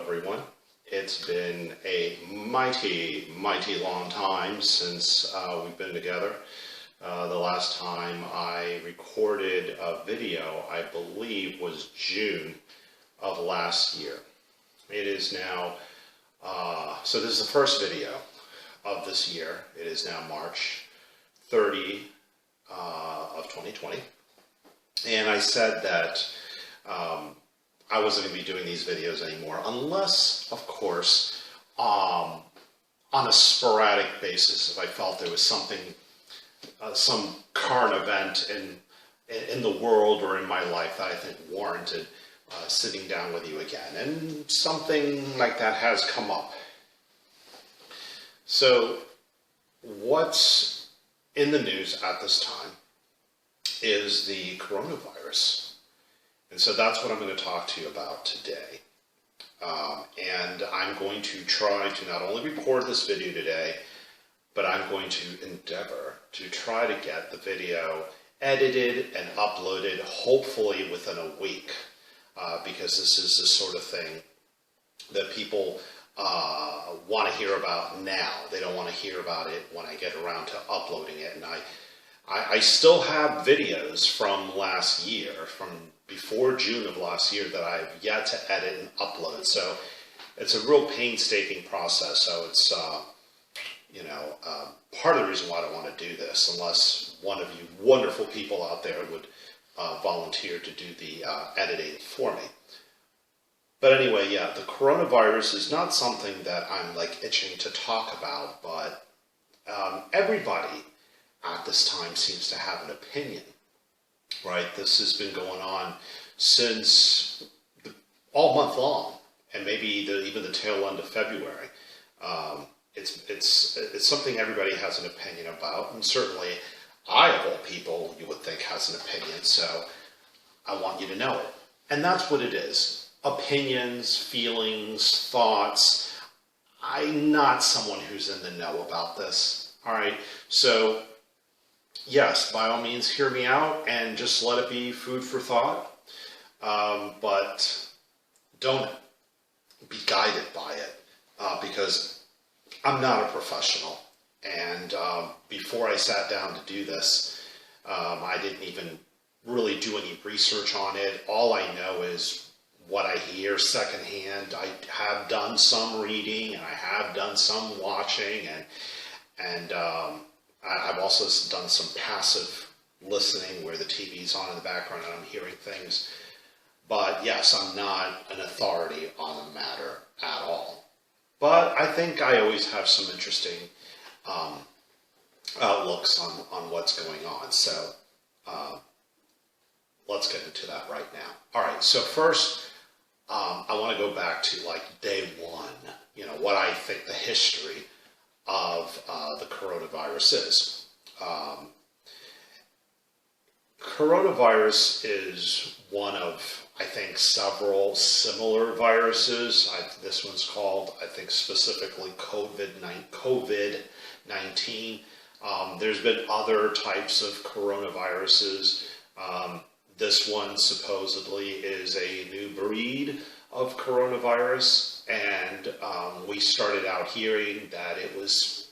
everyone. It's been a mighty, mighty long time since we've been together. The last time I recorded a video, I believe, was June of last year. It is now, so this is the first video of this year. It is now March 30 of 2020. And I said that I wasn't going to be doing these videos anymore unless, of course, on a sporadic basis, if I felt there was something, some current event in the world or in my life that I think warranted sitting down with you again. And something like that has come up. So what's in the news at this time is the coronavirus. And so that's what I'm going to talk to you about today. And I'm going to try to not only record this video today, but I'm going to endeavor to try to get the video edited and uploaded hopefully within a week. Because this is the sort of thing that people want to hear about now. They don't want to hear about it when I get around to uploading it. And I still have videos from last year, from before June of last year, that I've yet to edit and upload. So it's a real painstaking process. So it's, part of the reason why I don't want to do this, unless one of you wonderful people out there would volunteer to do the editing for me. But anyway, yeah, the coronavirus is not something that I'm like itching to talk about, but everybody at this time seems to have an opinion, right? This has been going on since all month long, and maybe even the tail end of February. It's something everybody has an opinion about, and certainly I, of all people, you would think has an opinion, so I want you to know it. And that's what it is. Opinions, feelings, thoughts. I'm not someone who's in the know about this, all right? So yes, by all means, hear me out and just let it be food for thought. But don't be guided by it because I'm not a professional. And before I sat down to do this, I didn't even really do any research on it. All I know is what I hear secondhand. I have done some reading and I have done some watching, and I've also done some passive listening where the TV's on in the background and I'm hearing things. But yes, I'm not an authority on the matter at all. But I think I always have some interesting outlooks on what's going on. So let's get into that right now. All right, so first I want to go back to like day one, what I think the history of the coronavirus is. Coronavirus is one of, I think, several similar viruses. This one's called, I think, specifically COVID-19. There's been other types of coronaviruses. This one supposedly is a new breed of coronavirus, and we started out hearing that it was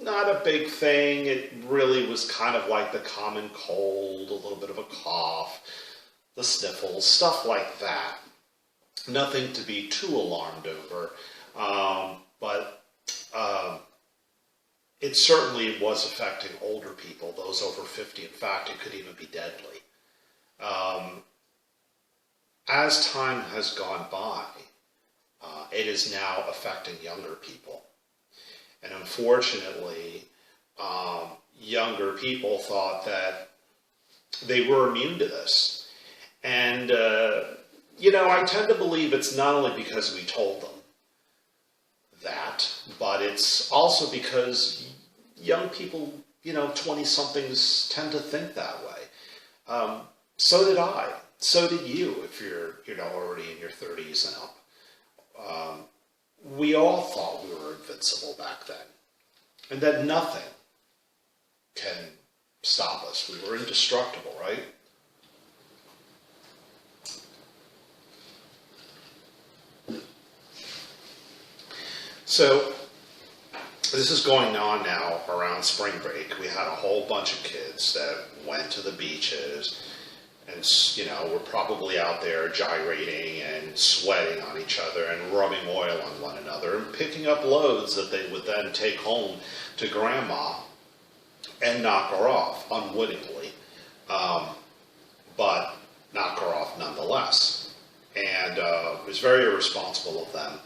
not a big thing. It really was kind of like the common cold, a little bit of a cough, the sniffles, stuff like that. Nothing to be too alarmed over, but it certainly was affecting older people, those over 50. In fact, it could even be deadly. As time has gone by, it is now affecting younger people. And unfortunately, younger people thought that they were immune to this. And, I tend to believe it's not only because we told them that, but it's also because young people, 20-somethings tend to think that way. So did I. So did you, if you're, already in your 30s and up. We all thought we were invincible back then, and that nothing can stop us. We were indestructible, right? So this is going on now around spring break. We had a whole bunch of kids that went to the beaches and, you know, were probably out there gyrating and sweating on each other and rubbing oil on one another and picking up loads that they would then take home to grandma and knock her off unwittingly, but knock her off nonetheless. And it was very irresponsible of them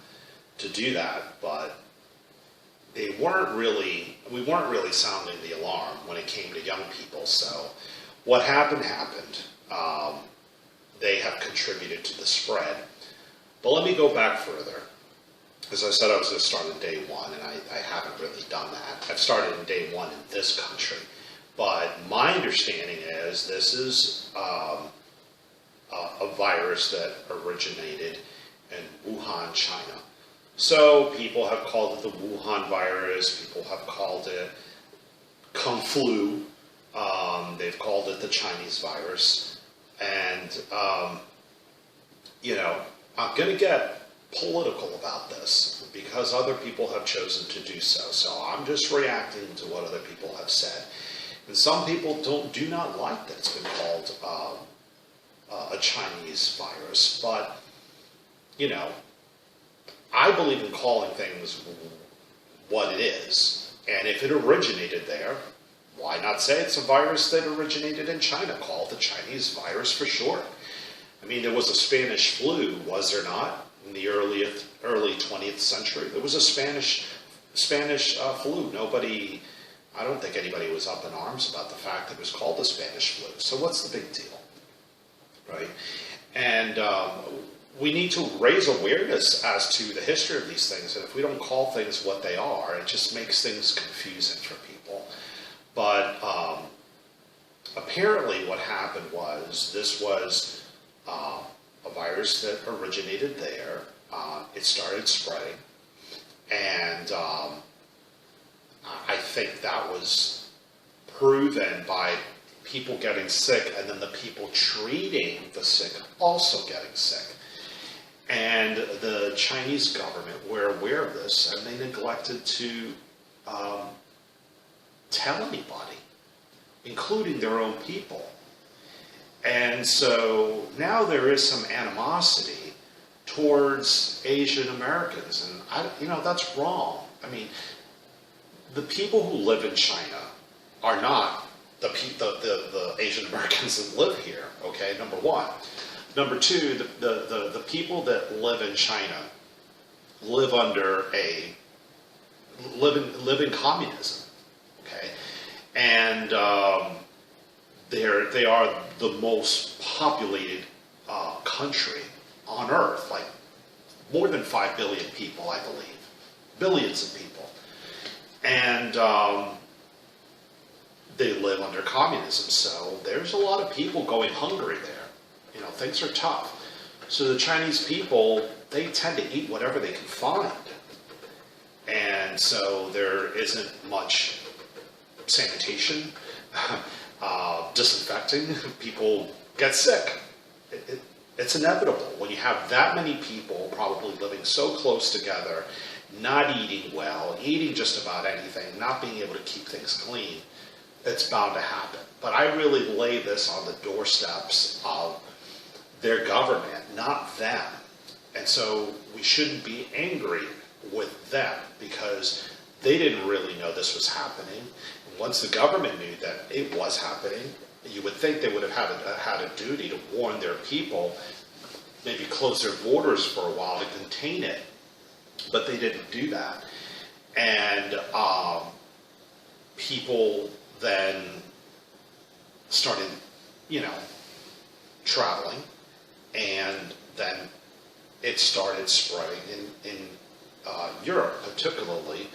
to do that, but we weren't really sounding the alarm when it came to young people. So what happened. They have contributed to the spread. But let me go back further. As I said, I was going to start in day one, and I haven't really done that. I've started in day one in this country. But my understanding is this is a virus that originated in Wuhan, China. So people have called it the Wuhan virus. People have called it Kung Flu. They've called it the Chinese virus. And, you know, I'm going to get political about this because other people have chosen to do so. So I'm just reacting to what other people have said. And some people do not like that it's been called a Chinese virus. But, you know, I believe in calling things what it is. And if it originated there, why not say it's a virus that originated in China? Call it the Chinese virus for short. I mean, there was a Spanish flu, was there not, in the early 20th century? There was a Spanish flu. I don't think anybody was up in arms about the fact that it was called the Spanish flu. So what's the big deal, right? And we need to raise awareness as to the history of these things. And if we don't call things what they are, it just makes things confusing for people. But apparently what happened was this was a virus that originated there. It started spreading. And I think that was proven by people getting sick and then the people treating the sick also getting sick. And the Chinese government were aware of this and they neglected to tell anybody, including their own people. And so now there is some animosity towards Asian Americans, and that's wrong. I mean, the people who live in China are not the Asian Americans that live here. Okay, number one. Number two, the people that live in China live in communism. Okay, and they are the most populated country on Earth, like more than 5 billion people, I believe, billions of people, and they live under communism. So there's a lot of people going hungry there. You know, things are tough. So the Chinese people, they tend to eat whatever they can find, and so there isn't much sanitation, disinfecting. People get sick. It's inevitable when you have that many people probably living so close together, not eating well, eating just about anything, not being able to keep things clean. It's bound to happen. But I really lay this on the doorsteps of their government, not them. And so we shouldn't be angry with them because they didn't really know this was happening. And once the government knew that it was happening, you would think they would have had a duty to warn their people, maybe close their borders for a while to contain it. But they didn't do that. And people then started, traveling, and then it started spreading in Europe, particularly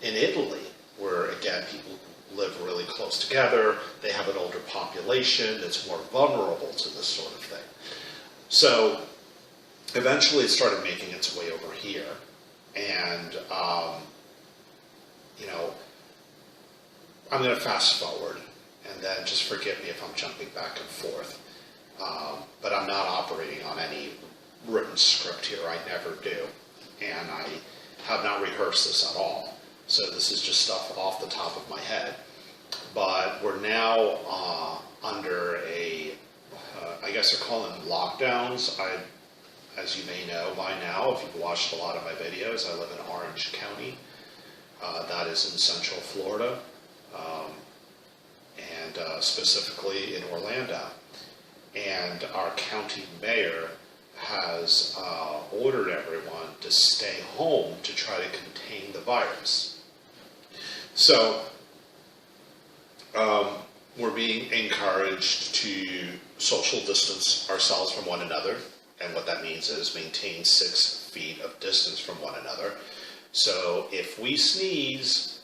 in Italy, where, again, people live really close together. They have an older population that's more vulnerable to this sort of thing. So eventually it started making its way over here. And, I'm going to fast forward, and then just forgive me if I'm jumping back and forth. But I'm not operating on any written script here. I never do. And I have not rehearsed this at all. So this is just stuff off the top of my head. But we're now under a, I guess they're calling them lockdowns. As you may know by now, if you've watched a lot of my videos, I live in Orange County. That is in Central Florida, and specifically in Orlando. And our county mayor has ordered everyone to stay home to try to contain the virus. So we're being encouraged to social distance ourselves from one another. And what that means is maintain 6 feet of distance from one another. So if we sneeze,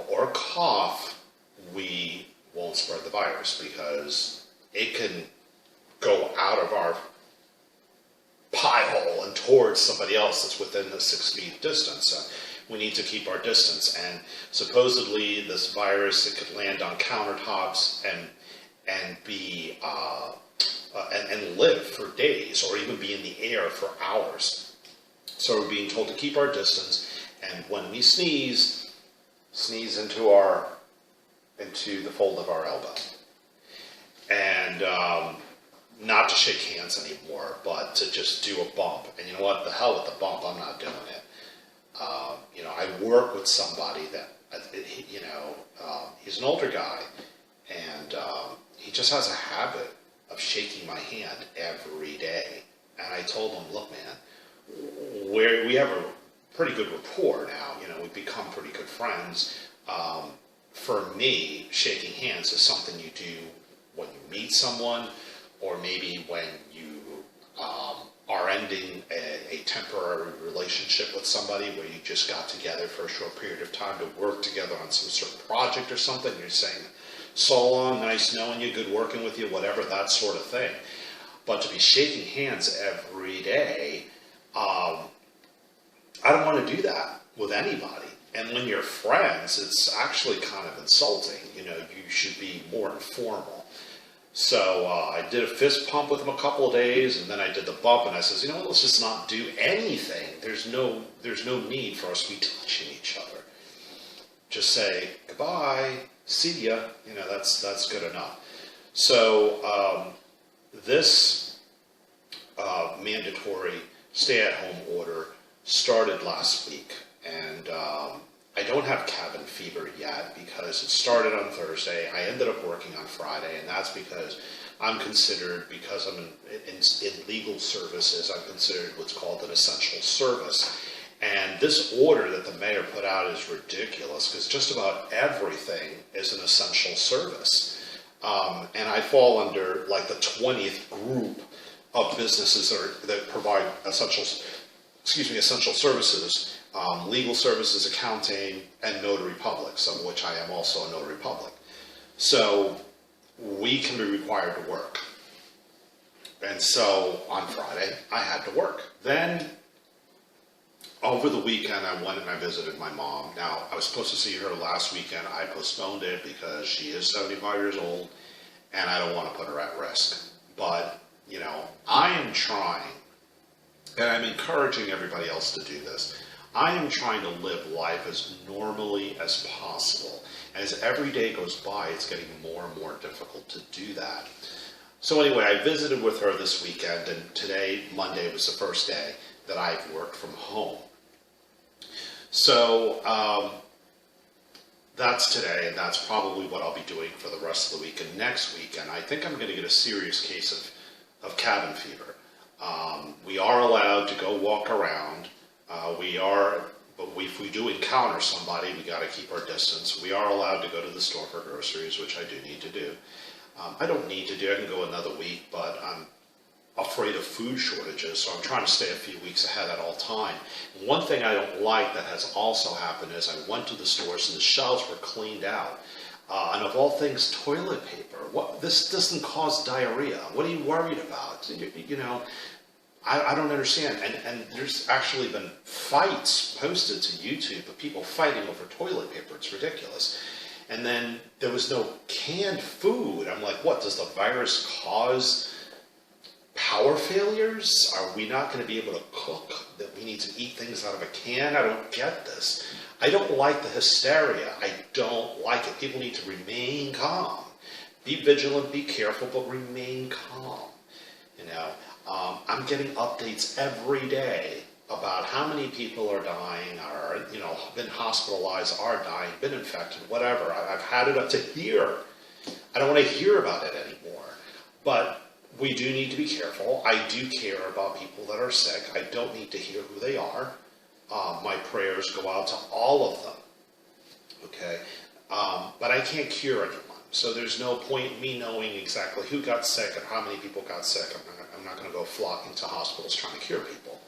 or cough, we won't spread the virus, because it can go out of our pie hole and towards somebody else that's within the 6 feet distance. So we need to keep our distance. And supposedly this virus, it could land on countertops and be and live for days, or even be in the air for hours. So we're being told to keep our distance, and when we sneeze into the fold of our elbow, and not to shake hands anymore, but to just do a bump. And you know what? The hell with the bump. I'm not doing it. I work with somebody that he's an older guy, and he just has a habit of shaking my hand every day. And I told him, look, man, we have a pretty good rapport now. We've become pretty good friends. For me, shaking hands is something you do when you meet someone, or maybe when you are ending a temporary relationship with somebody where you just got together for a short period of time to work together on some sort of project or something. You're saying, so long, nice knowing you, good working with you, whatever, that sort of thing. But to be shaking hands every day, I don't want to do that with anybody. And when you're friends, it's actually kind of insulting. You should be more informal. So I did a fist pump with him a couple of days, and then I did the bump, and I says, what, let's just not do anything. There's no need for us to be touching each other. Just say goodbye, see ya. That's good enough. So this mandatory stay-at-home order started last week, and I don't have cabin fever yet because it started on Thursday. I ended up working on Friday, and that's because I'm considered, because I'm in legal services, I'm considered what's called an essential service. And this order that the mayor put out is ridiculous, because just about everything is an essential service. And I fall under like the 20th group of businesses that provide essential services. Legal services, accounting, and notary public, some of which I am also a notary public. So we can be required to work. And so on Friday, I had to work. Then over the weekend, I went and I visited my mom. Now, I was supposed to see her last weekend. I postponed it because she is 75 years old, and I don't want to put her at risk. But, I am trying, and I'm encouraging everybody else to do this. I am trying to live life as normally as possible. And as every day goes by, it's getting more and more difficult to do that. So anyway, I visited with her this weekend, and today, Monday, was the first day that I've worked from home. So that's today, and that's probably what I'll be doing for the rest of the week. And next weekend, I think I'm going to get a serious case of cabin fever. We are allowed to go walk around. But if we do encounter somebody, we got to keep our distance. We are allowed to go to the store for groceries, which I do need to do. I don't need to do, I can go another week, but I'm afraid of food shortages, so I'm trying to stay a few weeks ahead at all time. One thing I don't like that has also happened is I went to the stores and the shelves were cleaned out. And of all things, toilet paper. This doesn't cause diarrhea. What are you worried about? I don't understand. And there's actually been fights posted to YouTube of people fighting over toilet paper. It's ridiculous. And then there was no canned food. I'm like, what, does the virus cause power failures? Are we not going to be able to cook that we need to eat things out of a can. I don't get this. I don't like the hysteria. I don't like it. People need to remain calm. Be vigilant, be careful, but remain calm. You know, I'm getting updates every day about how many people are dying, or, you know, been hospitalized, are dying, been infected, whatever. I've had it up to here. I don't want to hear about it anymore. But we do need to be careful. I do care about people that are sick. I don't need to hear who they are. My prayers go out to all of them. Okay? But I can't cure anyone. So there's no point in me knowing exactly who got sick and how many people got sick. I'm not going to go flocking to hospitals trying to cure people.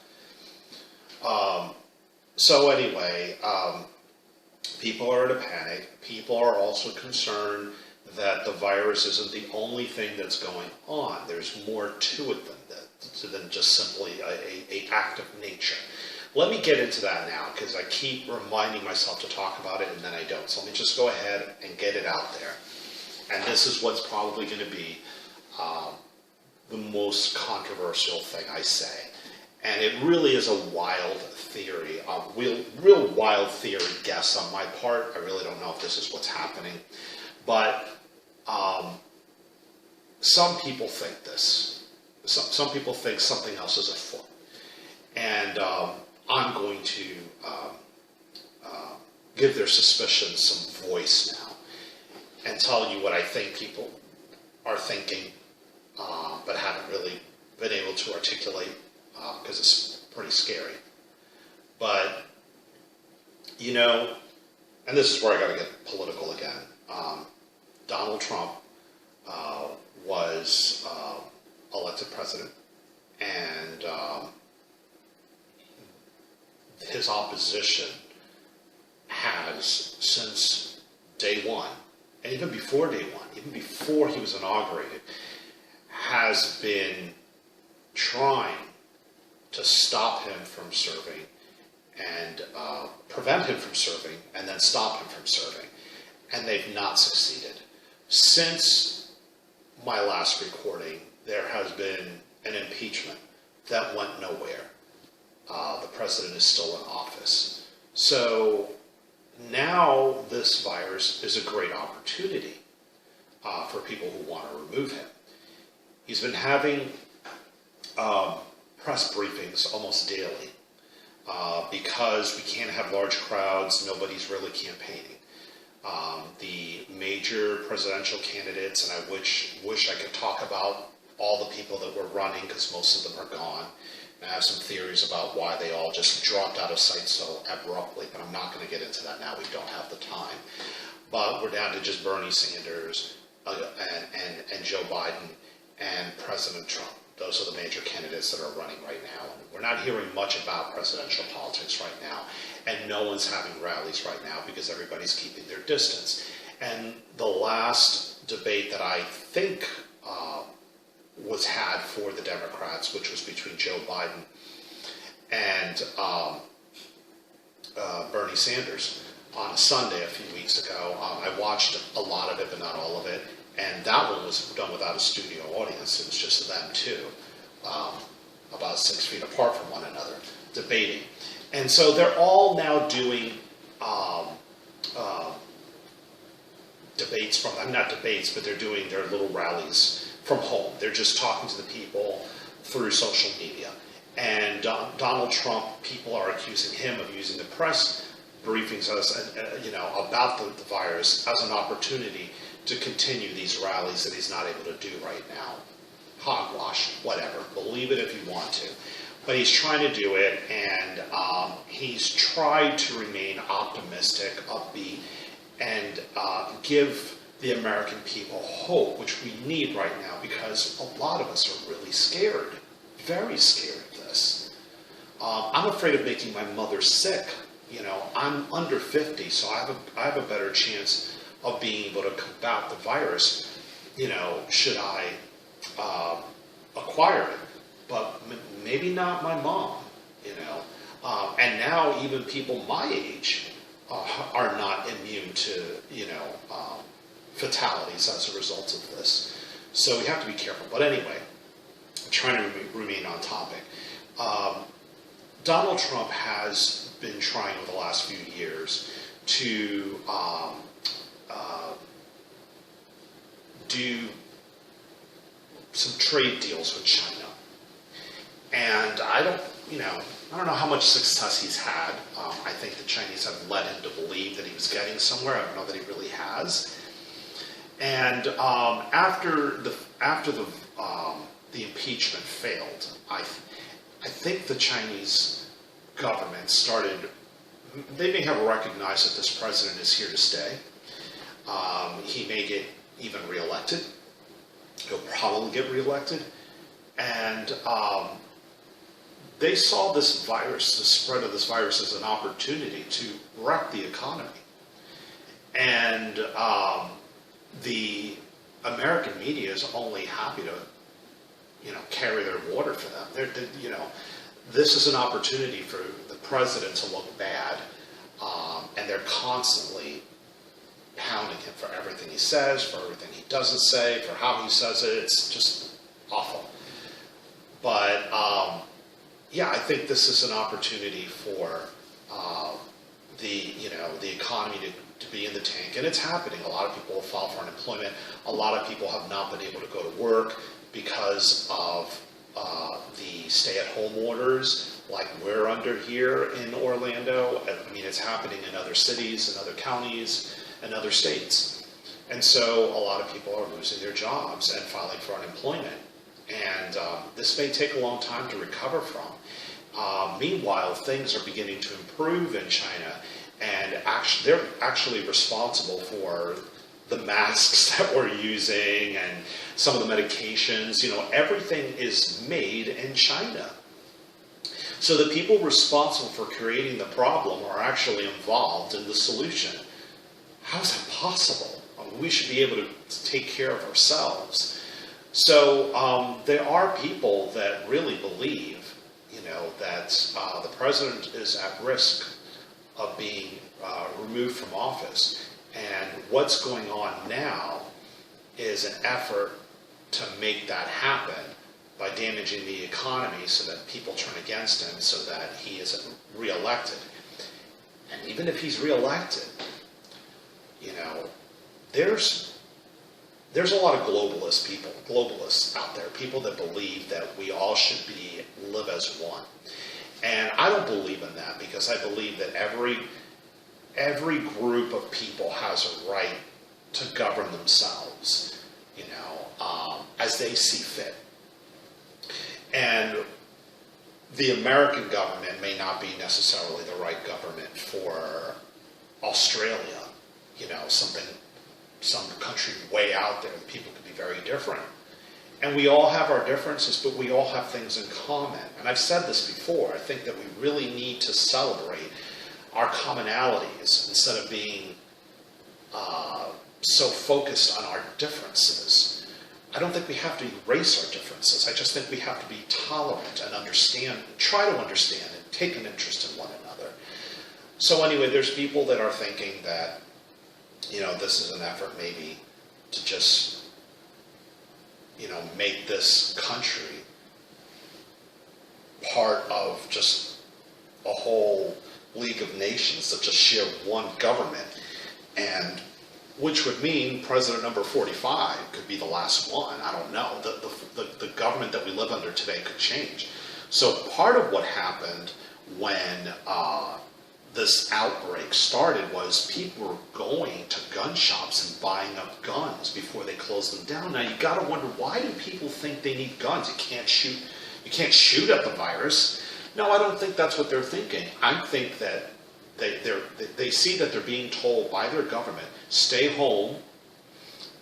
So anyway, people are in a panic. People are also concerned that the virus isn't the only thing that's going on. There's more to it than just simply a act of nature. Let me get into that now, because I keep reminding myself to talk about it and then I don't. So let me just go ahead and get it out there. And this is what's probably going to be the most controversial thing I say. And it really is a wild theory, a real wild theory guess on my part. I really don't know if this is what's happening. But some people think this. Some people think something else is afoot. And I'm going to give their suspicions some voice now and tell you what I think people are thinking, but haven't really been able to articulate, because it's pretty scary. But, you know, and this is where I got to get political again. Donald Trump was elected president, and his opposition has, since day one, and even before day one, even before he was inaugurated, has been trying to stop him from serving and prevent him from serving and then stop him from serving. And they've not succeeded. Since my last recording, there has been an impeachment that went nowhere. The president is still in office. So now this virus is a great opportunity for people who want to remove him. He's been having press briefings almost daily because we can't have large crowds. Nobody's really campaigning. The major presidential candidates, and I wish I could talk about all the people that were running, because most of them are gone. And I have some theories about why they all just dropped out of sight so abruptly, but I'm not going to get into that now. We don't have the time. But we're down to just Bernie Sanders and Joe Biden and President Trump. Those are the major candidates that are running right now. And we're not hearing much about presidential politics right now. And no one's having rallies right now because everybody's keeping their distance. And the last debate that I think was had for the Democrats, which was between Joe Biden and Bernie Sanders on Sunday a few weeks ago. I watched a lot of it, but not all of it. And that one was done without a studio audience. It was just them two, about 6 feet apart from one another, debating. And so they're all now doing debates not debates, but they're doing their little rallies from home. They're just talking to the people through social media. And Donald Trump, people are accusing him of using the press briefings as, about the virus as an opportunity to continue these rallies that he's not able to do right now. Hogwash, whatever. Believe it if you want to. But he's trying to do it, and he's tried to remain optimistic, upbeat, and give the American people hope, which we need right now, because a lot of us are really scared, very scared of this. I'm afraid of making my mother sick. You know, I'm under 50, so I have a better chance of being able to combat the virus, should I acquire it. But maybe not my mom, and now even people my age are not immune to, fatalities as a result of this. So we have to be careful. But anyway, I'm trying to remain on topic. Donald Trump has been trying over the last few years to do some trade deals with China. And I don't know how much success he's had. I think the Chinese have led him to believe that he was getting somewhere. I don't know that he really has. And after the impeachment failed, I think the Chinese government they may have recognized that this president is here to stay. He may get even reelected. He'll probably get reelected. And they saw this virus, the spread of this virus, as an opportunity to wreck the economy. And the American media is only happy to, carry their water for them. This is an opportunity for the president to look bad, and they're constantly pounding him for everything he says, for everything he doesn't say, for how he says it. It's just awful. But I think this is an opportunity for the economy to be in the tank, and it's happening. A lot of people have filed for unemployment. A lot of people have not been able to go to work because of the stay-at-home orders, like we're under here in Orlando. I mean, it's happening in other cities and other counties and other states. And so a lot of people are losing their jobs and filing for unemployment. And this may take a long time to recover from. Meanwhile, things are beginning to improve in China, and they're actually responsible for the masks that we're using and some of the medications. Everything is made in China. So the people responsible for creating the problem are actually involved in the solution. How is that possible? We should be able to take care of ourselves. So there are people that really believe, that the president is at risk of being removed from office. And what's going on now is an effort to make that happen by damaging the economy so that people turn against him so that he isn't reelected. And even if he's reelected, there's a lot of globalists out there, people that believe that we all should live as one. And I don't believe in that, because I believe that every group of people has a right to govern themselves, as they see fit. And the American government may not be necessarily the right government for Australia, some country way out there. People could be very different. And we all have our differences, but we all have things in common. And I've said this before, I think that we really need to celebrate our commonalities instead of being so focused on our differences. I don't think we have to erase our differences. I just think we have to be tolerant and try to understand and take an interest in one another. So anyway, there's people that are thinking that, this is an effort maybe to just, make this country part of just a whole League of Nations that just share one government, and which would mean President number 45 could be the last one. I don't know. The government that we live under today could change. So part of what happened when this outbreak started was people were going to gun shops and buying up guns before they closed them down. Now you got to wonder, why do people think they need guns? You can't shoot at the virus. No, I don't think that's what they're thinking. I think that they see that they're being told by their government, stay home,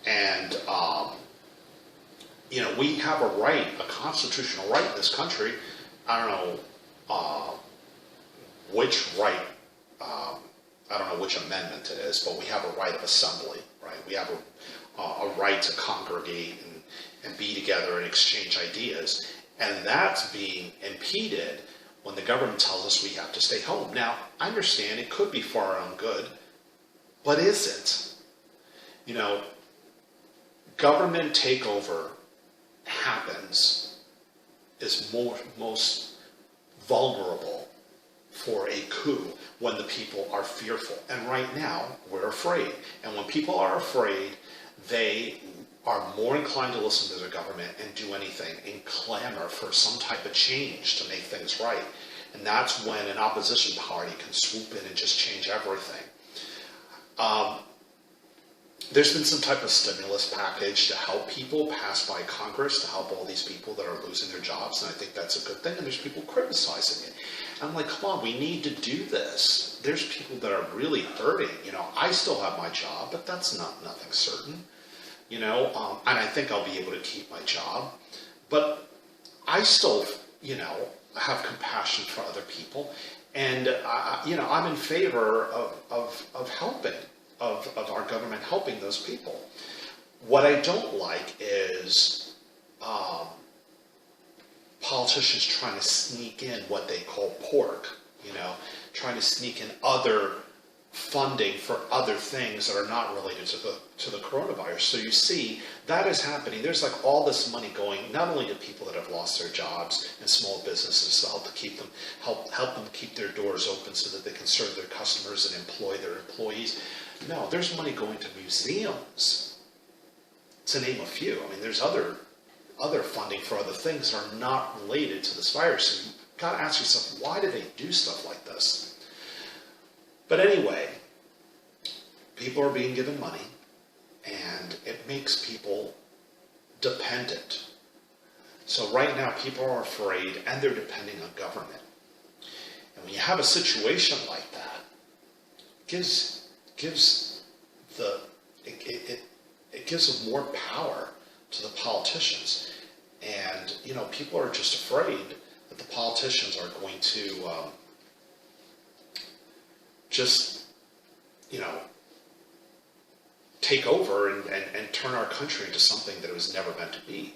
and we have a right, a constitutional right in this country. I don't know which right. I don't know which amendment it is, but we have a right of assembly, right? We have a right to congregate and be together and exchange ideas. And that's being impeded when the government tells us we have to stay home. Now, I understand it could be for our own good, but is it? Government takeover is most vulnerable for a coup when the people are fearful. And right now, we're afraid. And when people are afraid, they are more inclined to listen to their government and do anything and clamor for some type of change to make things right. And that's when an opposition party can swoop in and just change everything. There's been some type of stimulus package to help people pass by Congress, to help all these people that are losing their jobs, and I think that's a good thing, and there's people criticizing it. I'm like, come on, we need to do this. There's people that are really hurting. I still have my job, but that's nothing certain. And I think I'll be able to keep my job. But I still, have compassion for other people. And, I'm in favor of helping, of our government helping those people. What I don't like is politicians trying to sneak in what they call pork, trying to sneak in other funding for other things that are not related to the coronavirus. So you see, that is happening. There's like all this money going not only to people that have lost their jobs and small businesses to help them keep their doors open so that they can serve their customers and employ their employees. No, there's money going to museums, to name a few. I mean, there's other funding for other things that are not related to this virus. And you've got to ask yourself, why do they do stuff like this? But anyway, people are being given money, and it makes people dependent. So right now, people are afraid, and they're depending on government. And when you have a situation like that, it gives more power to the politicians. And, people are just afraid that the politicians are going to take over and turn our country into something that it was never meant to be.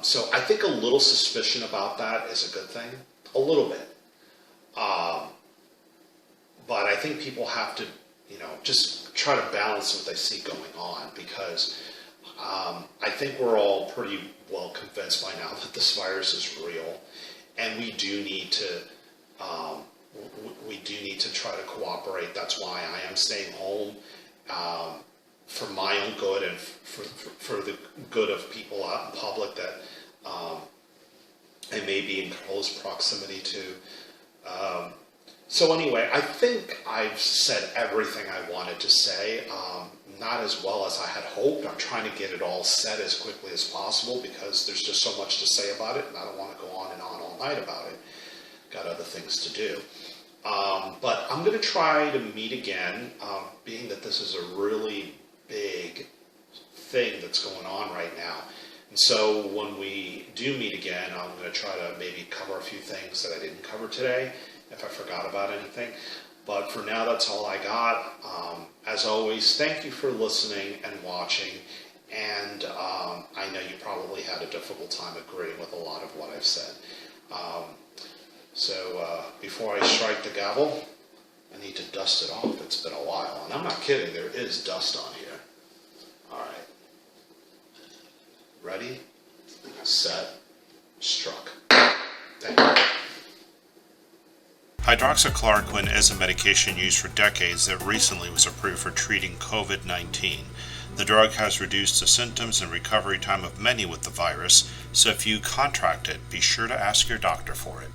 So I think a little suspicion about that is a good thing, a little bit. But I think people have to, just try to balance what they see going on, because I think we're all pretty well convinced by now that this virus is real, and we do need to try to cooperate. That's why I am staying home, for my own good and for the good of people out in public that I may be in close proximity to. So anyway, I think I've said everything I wanted to say. Not as well as I had hoped. I'm trying to get it all said as quickly as possible because there's just so much to say about it, and I don't want to go on and on all night about it. Got other things to do. But I'm going to try to meet again, being that this is a really big thing that's going on right now. And so when we do meet again, I'm going to try to maybe cover a few things that I didn't cover today, if I forgot about anything. But for now, that's all I got. As always, thank you for listening and watching. And I know you probably had a difficult time agreeing with a lot of what I've said. So before I strike the gavel, I need to dust it off. It's been a while. And I'm not kidding. There is dust on here. All right. Ready, set, struck. Thank you. Hydroxychloroquine is a medication used for decades that recently was approved for treating COVID-19. The drug has reduced the symptoms and recovery time of many with the virus, so if you contract it, be sure to ask your doctor for it.